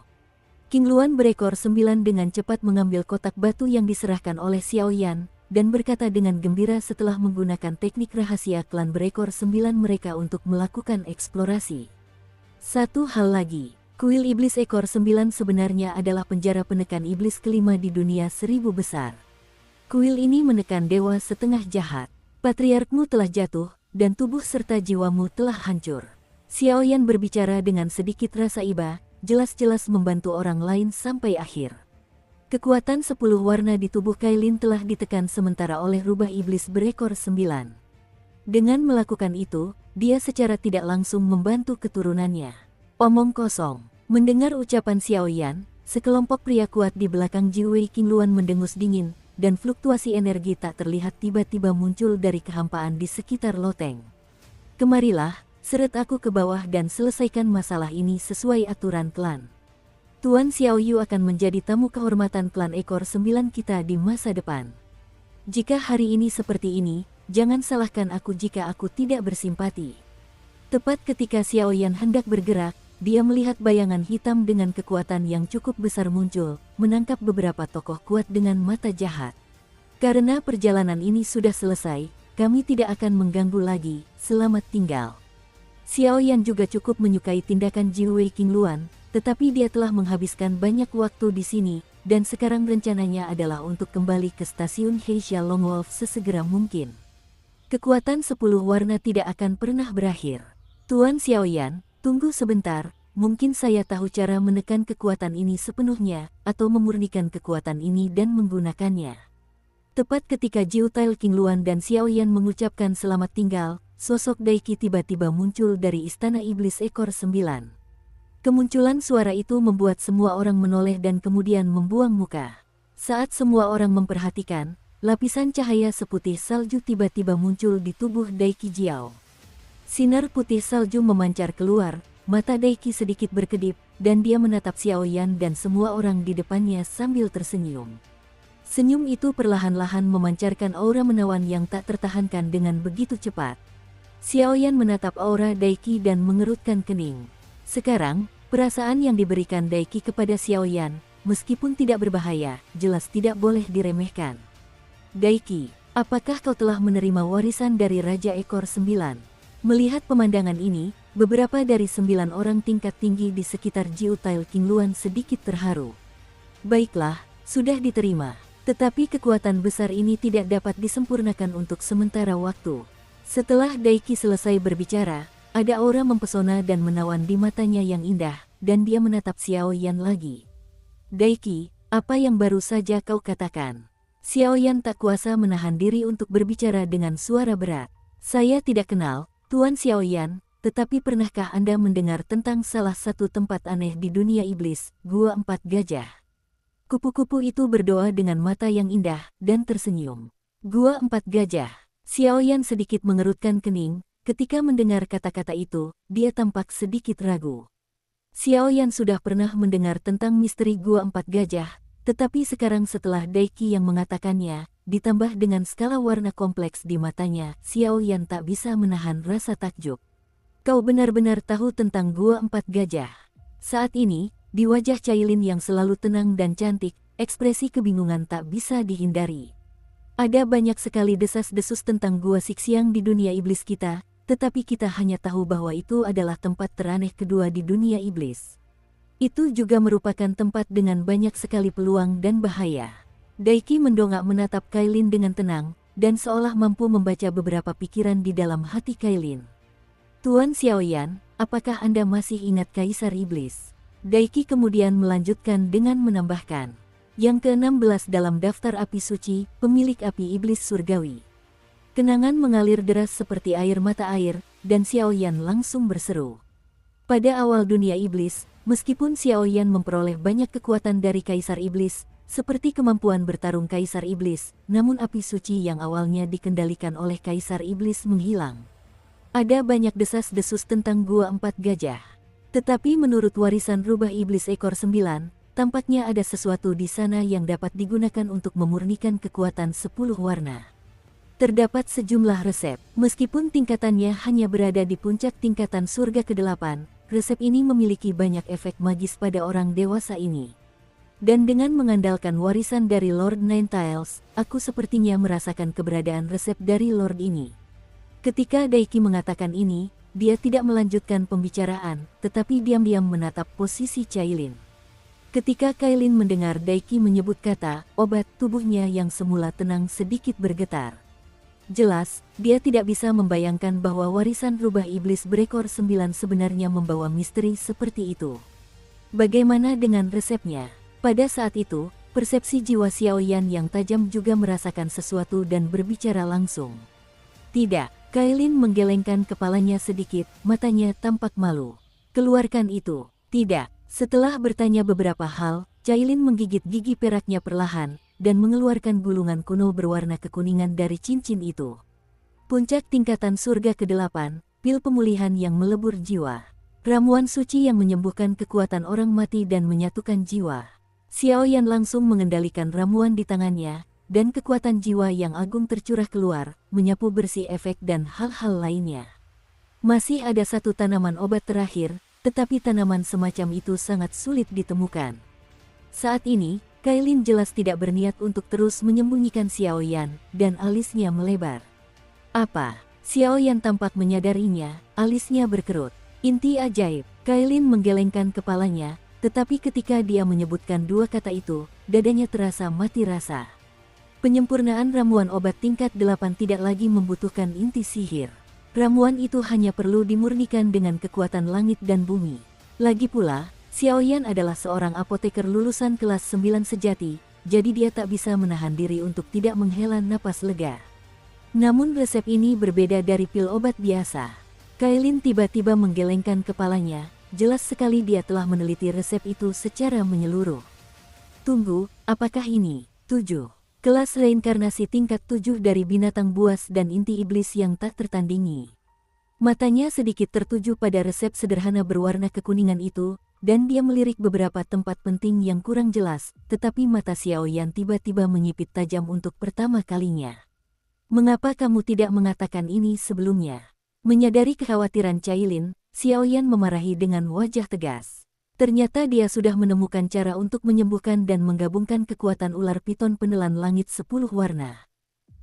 Speaker 1: King Luan berekor 9 dengan cepat mengambil kotak batu yang diserahkan oleh Xiaoyan, dan berkata dengan gembira setelah menggunakan teknik rahasia klan berekor 9 mereka untuk melakukan eksplorasi. Satu hal lagi, kuil iblis ekor 9 sebenarnya adalah penjara penekan iblis kelima di dunia 1000 besar. Kuil ini menekan dewa setengah jahat. Patriarkmu telah jatuh, dan tubuh serta jiwamu telah hancur. Xiaoyan berbicara dengan sedikit rasa iba, jelas-jelas membantu orang lain sampai akhir. Kekuatan 10 warna di tubuh Kailin telah ditekan sementara oleh rubah iblis berekor 9. Dengan melakukan itu, dia secara tidak langsung membantu keturunannya. Omong kosong. Mendengar ucapan Xiaoyan, sekelompok pria kuat di belakang Jiwei King Luan mendengus dingin, dan fluktuasi energi tak terlihat tiba-tiba muncul dari kehampaan di sekitar loteng. Kemarilah, seret aku ke bawah dan selesaikan masalah ini sesuai aturan klan. Tuan Xiao Yu akan menjadi tamu kehormatan klan ekor 9 kita di masa depan. Jika hari ini seperti ini, jangan salahkan aku jika aku tidak bersimpati. Tepat ketika Xiaoyan hendak bergerak, dia melihat bayangan hitam dengan kekuatan yang cukup besar muncul, menangkap beberapa tokoh kuat dengan mata jahat. Karena perjalanan ini sudah selesai, kami tidak akan mengganggu lagi, selamat tinggal. Xiaoyan juga cukup menyukai tindakan Jiwei King Luan, tetapi dia telah menghabiskan banyak waktu di sini, dan sekarang rencananya adalah untuk kembali ke stasiun Heisha Longwolf sesegera mungkin. Kekuatan 10 warna tidak akan pernah berakhir. Tuan Xiaoyan, tunggu sebentar, mungkin saya tahu cara menekan kekuatan ini sepenuhnya, atau memurnikan kekuatan ini dan menggunakannya. Tepat ketika Jiu Tail King Luan dan Xiaoyan mengucapkan selamat tinggal, sosok Daiki tiba-tiba muncul dari istana iblis ekor 9. Kemunculan suara itu membuat semua orang menoleh dan kemudian membuang muka. Saat semua orang memperhatikan, lapisan cahaya seputih salju tiba-tiba muncul di tubuh Daiki Jiao. Sinar putih salju memancar keluar, mata Daiki sedikit berkedip, dan dia menatap Xiaoyan dan semua orang di depannya sambil tersenyum. Senyum itu perlahan-lahan memancarkan aura menawan yang tak tertahankan dengan begitu cepat. Xiaoyan menatap aura Daiki dan mengerutkan kening. Sekarang, perasaan yang diberikan Daiki kepada Xiaoyan, meskipun tidak berbahaya, jelas tidak boleh diremehkan. Daiki, apakah kau telah menerima warisan dari Raja Ekor 9? Melihat pemandangan ini, beberapa dari 9 orang tingkat tinggi di sekitar Jiutail Qingluan sedikit terharu. Baiklah, sudah diterima. Tetapi kekuatan besar ini tidak dapat disempurnakan untuk sementara waktu. Setelah Daiki selesai berbicara, ada aura mempesona dan menawan di matanya yang indah, dan dia menatap Xiaoyan lagi. Daiki, apa yang baru saja kau katakan? Xiaoyan tak kuasa menahan diri untuk berbicara dengan suara berat. Saya tidak kenal Tuan Xiaoyan, tetapi pernahkah Anda mendengar tentang salah satu tempat aneh di dunia iblis, Gua Empat Gajah? Kupu-kupu itu berdoa dengan mata yang indah dan tersenyum. Gua Empat Gajah. Xiaoyan sedikit mengerutkan kening, ketika mendengar kata-kata itu, dia tampak sedikit ragu. Xiaoyan sudah pernah mendengar tentang misteri Gua Empat Gajah, tetapi sekarang setelah Daiki yang mengatakannya, ditambah dengan skala warna kompleks di matanya, Xiaoyan tak bisa menahan rasa takjub. Kau benar-benar tahu tentang Gua Empat Gajah. Saat ini, di wajah Cailin yang selalu tenang dan cantik, ekspresi kebingungan tak bisa dihindari. Ada banyak sekali desas-desus tentang Gua Sixiang di dunia iblis kita, tetapi kita hanya tahu bahwa itu adalah tempat teraneh kedua di dunia iblis. Itu juga merupakan tempat dengan banyak sekali peluang dan bahaya. Daiki mendongak menatap Cailin dengan tenang, dan seolah mampu membaca beberapa pikiran di dalam hati Cailin. Tuan Xiaoyan, apakah Anda masih ingat Kaisar Iblis? Daiki kemudian melanjutkan dengan menambahkan, yang ke-16 dalam daftar api suci, pemilik api iblis surgawi. Kenangan mengalir deras seperti air mata air, dan Xiaoyan langsung berseru. Pada awal dunia iblis, meskipun Xiaoyan memperoleh banyak kekuatan dari Kaisar Iblis, seperti kemampuan bertarung Kaisar Iblis, namun api suci yang awalnya dikendalikan oleh Kaisar Iblis menghilang. Ada banyak desas-desus tentang Gua Empat Gajah. Tetapi menurut warisan rubah Iblis Ekor 9, tampaknya ada sesuatu di sana yang dapat digunakan untuk memurnikan kekuatan 10 warna. Terdapat sejumlah resep, meskipun tingkatannya hanya berada di puncak tingkatan surga ke-8, resep ini memiliki banyak efek magis pada orang dewasa ini. Dan dengan mengandalkan warisan dari Lord Ninetales, aku sepertinya merasakan keberadaan resep dari Lord ini. Ketika Daiki mengatakan ini, dia tidak melanjutkan pembicaraan, tetapi diam-diam menatap posisi Cailin. Ketika Cailin mendengar Daiki menyebut kata obat, tubuhnya yang semula tenang sedikit bergetar. Jelas, dia tidak bisa membayangkan bahwa warisan rubah iblis berekor 9 sebenarnya membawa misteri seperti itu. Bagaimana dengan resepnya? Pada saat itu, persepsi jiwa Xiaoyan yang tajam juga merasakan sesuatu dan berbicara langsung. Tidak, Cailin menggelengkan kepalanya sedikit, matanya tampak malu. Keluarkan itu. Tidak. Setelah bertanya beberapa hal, Cailin menggigit gigi peraknya perlahan, dan mengeluarkan gulungan kuno berwarna kekuningan dari cincin itu. Puncak tingkatan surga ke-8, pil pemulihan yang melebur jiwa. Ramuan suci yang menyembuhkan kekuatan orang mati dan menyatukan jiwa. Xiaoyan langsung mengendalikan ramuan di tangannya, dan kekuatan jiwa yang agung tercurah keluar, menyapu bersih efek dan hal-hal lainnya. Masih ada satu tanaman obat terakhir, tetapi tanaman semacam itu sangat sulit ditemukan. Saat ini, Cailin jelas tidak berniat untuk terus menyembunyikan Xiaoyan, dan alisnya melebar. Apa? Xiaoyan tampak menyadarinya, alisnya berkerut. Inti ajaib. Cailin menggelengkan kepalanya, tetapi ketika dia menyebutkan dua kata itu, dadanya terasa mati rasa. Penyempurnaan ramuan obat tingkat 8 tidak lagi membutuhkan inti sihir. Ramuan itu hanya perlu dimurnikan dengan kekuatan langit dan bumi. Lagi pula, Xiaoyan adalah seorang apoteker lulusan kelas 9 sejati, jadi dia tak bisa menahan diri untuk tidak menghela napas lega. Namun resep ini berbeda dari pil obat biasa. Cailin tiba-tiba menggelengkan kepalanya. Jelas sekali dia telah meneliti resep itu secara menyeluruh. Tunggu, apakah ini? 7. Kelas reinkarnasi tingkat 7 dari binatang buas dan inti iblis yang tak tertandingi. Matanya sedikit tertuju pada resep sederhana berwarna kekuningan itu, dan dia melirik beberapa tempat penting yang kurang jelas, tetapi mata Xiaoyan tiba-tiba menyipit tajam untuk pertama kalinya. Mengapa kamu tidak mengatakan ini sebelumnya? Menyadari kekhawatiran Cailin, Xiaoyan memarahi dengan wajah tegas. Ternyata dia sudah menemukan cara untuk menyembuhkan dan menggabungkan kekuatan ular piton penelan langit 10 warna.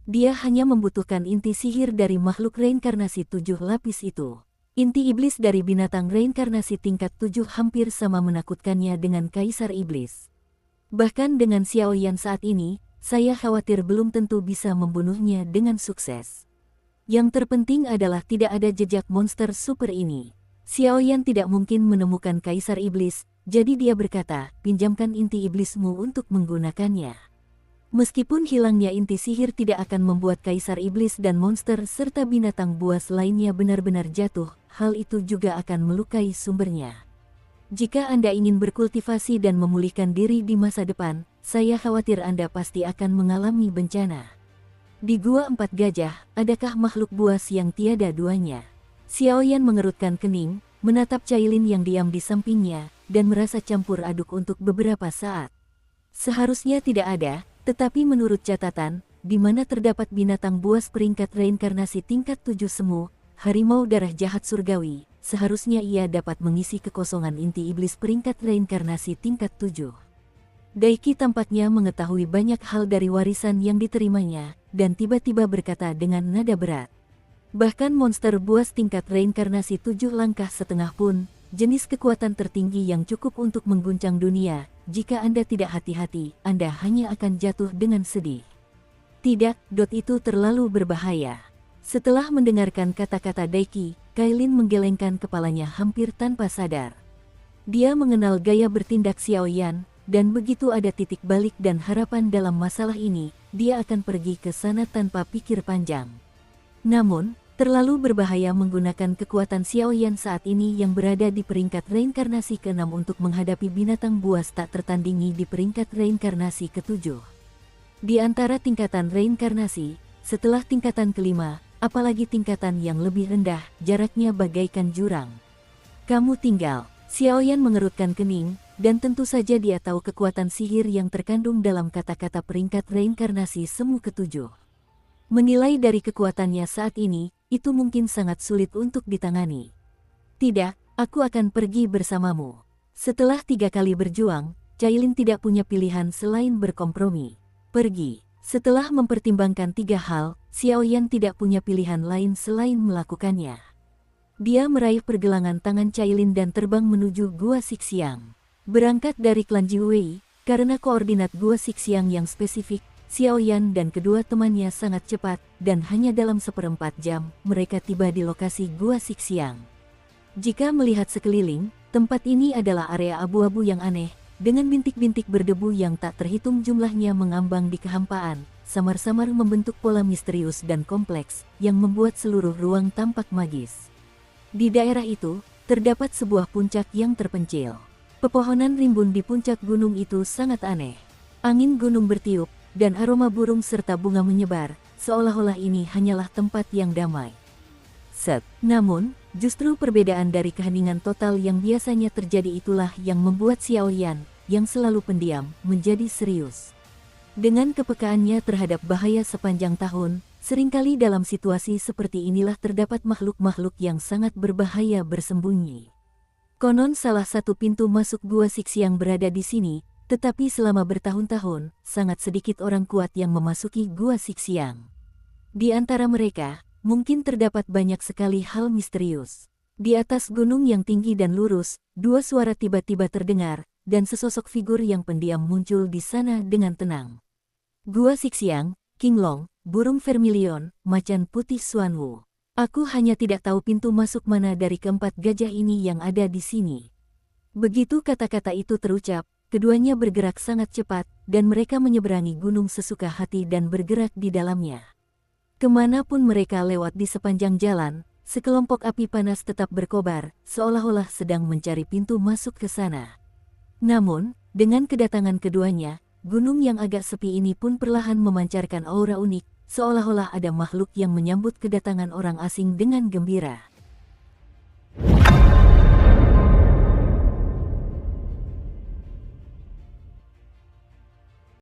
Speaker 1: Dia hanya membutuhkan inti sihir dari makhluk reinkarnasi 7 lapis itu. Inti iblis dari binatang reinkarnasi tingkat 7 hampir sama menakutkannya dengan Kaisar Iblis. Bahkan dengan Xiaoyan saat ini, saya khawatir belum tentu bisa membunuhnya dengan sukses. Yang terpenting adalah tidak ada jejak monster super ini. Xiaoyan tidak mungkin menemukan Kaisar Iblis, jadi dia berkata, pinjamkan inti iblismu untuk menggunakannya. Meskipun hilangnya inti sihir tidak akan membuat Kaisar Iblis dan monster serta binatang buas lainnya benar-benar jatuh, hal itu juga akan melukai sumbernya. Jika Anda ingin berkultivasi dan memulihkan diri di masa depan, saya khawatir Anda pasti akan mengalami bencana. Di Gua Empat Gajah, adakah makhluk buas yang tiada duanya? Xiaoyan mengerutkan kening, menatap Cailin yang diam di sampingnya, dan merasa campur aduk untuk beberapa saat. Seharusnya tidak ada, tetapi menurut catatan, di mana terdapat binatang buas peringkat reinkarnasi tingkat 7 semu, harimau darah jahat surgawi, seharusnya ia dapat mengisi kekosongan inti iblis peringkat reinkarnasi tingkat 7. Daiki tampaknya mengetahui banyak hal dari warisan yang diterimanya, dan tiba-tiba berkata dengan nada berat. Bahkan monster buas tingkat reinkarnasi 7 langkah setengah pun, jenis kekuatan tertinggi yang cukup untuk mengguncang dunia, jika Anda tidak hati-hati, Anda hanya akan jatuh dengan sedih. Tidak, itu terlalu berbahaya. Setelah mendengarkan kata-kata Daiki, Cailin menggelengkan kepalanya hampir tanpa sadar. Dia mengenal gaya bertindak Xiaoyan, dan begitu ada titik balik dan harapan dalam masalah ini, dia akan pergi ke sana tanpa pikir panjang. Namun, terlalu berbahaya menggunakan kekuatan Xiaoyan saat ini yang berada di peringkat reinkarnasi ke-6 untuk menghadapi binatang buas tak tertandingi di peringkat reinkarnasi ke-7. Di antara tingkatan reinkarnasi, setelah tingkatan ke-5, apalagi tingkatan yang lebih rendah, jaraknya bagaikan jurang. Kamu tinggal. Xiaoyan mengerutkan kening, dan tentu saja dia tahu kekuatan sihir yang terkandung dalam kata-kata peringkat reinkarnasi semu ke-7. Menilai dari kekuatannya saat ini, itu mungkin sangat sulit untuk ditangani. Tidak, aku akan pergi bersamamu. Setelah 3 kali berjuang, Cailin tidak punya pilihan selain berkompromi. Pergi. Setelah mempertimbangkan 3 hal, Xiaoyan tidak punya pilihan lain selain melakukannya. Dia meraih pergelangan tangan Cailin dan terbang menuju Gua Sixiang. Berangkat dari klan Jiwei, karena koordinat Gua Sixiang yang spesifik, Xiaoyan dan kedua temannya sangat cepat, dan hanya dalam 1/4 jam, mereka tiba di lokasi Gua Sixiang. Jika melihat sekeliling, tempat ini adalah area abu-abu yang aneh, dengan bintik-bintik berdebu yang tak terhitung jumlahnya mengambang di kehampaan, samar-samar membentuk pola misterius dan kompleks, yang membuat seluruh ruang tampak magis. Di daerah itu, terdapat sebuah puncak yang terpencil. Pepohonan rimbun di puncak gunung itu sangat aneh. Angin gunung bertiup, dan aroma burung serta bunga menyebar, seolah-olah ini hanyalah tempat yang damai. Namun, justru perbedaan dari keheningan total yang biasanya terjadi itulah yang membuat Xiaoyan, yang selalu pendiam, menjadi serius. Dengan kepekaannya terhadap bahaya sepanjang tahun, seringkali dalam situasi seperti inilah terdapat makhluk-makhluk yang sangat berbahaya bersembunyi. Konon salah satu pintu masuk Gua Sixiang berada di sini, tetapi selama bertahun-tahun, sangat sedikit orang kuat yang memasuki Gua Sixiang. Di antara mereka, mungkin terdapat banyak sekali hal misterius. Di atas gunung yang tinggi dan lurus, 2 suara tiba-tiba terdengar, dan sesosok figur yang pendiam muncul di sana dengan tenang. Gua Sixiang, King Long, burung vermilion, macan putih Xuanwu. Aku hanya tidak tahu pintu masuk mana dari keempat gajah ini yang ada di sini. Begitu kata-kata itu terucap, keduanya bergerak sangat cepat, dan mereka menyeberangi gunung sesuka hati dan bergerak di dalamnya. Kemanapun mereka lewat di sepanjang jalan, sekelompok api panas tetap berkobar, seolah-olah sedang mencari pintu masuk ke sana. Namun, dengan kedatangan keduanya, gunung yang agak sepi ini pun perlahan memancarkan aura unik, seolah-olah ada makhluk yang menyambut kedatangan orang asing dengan gembira.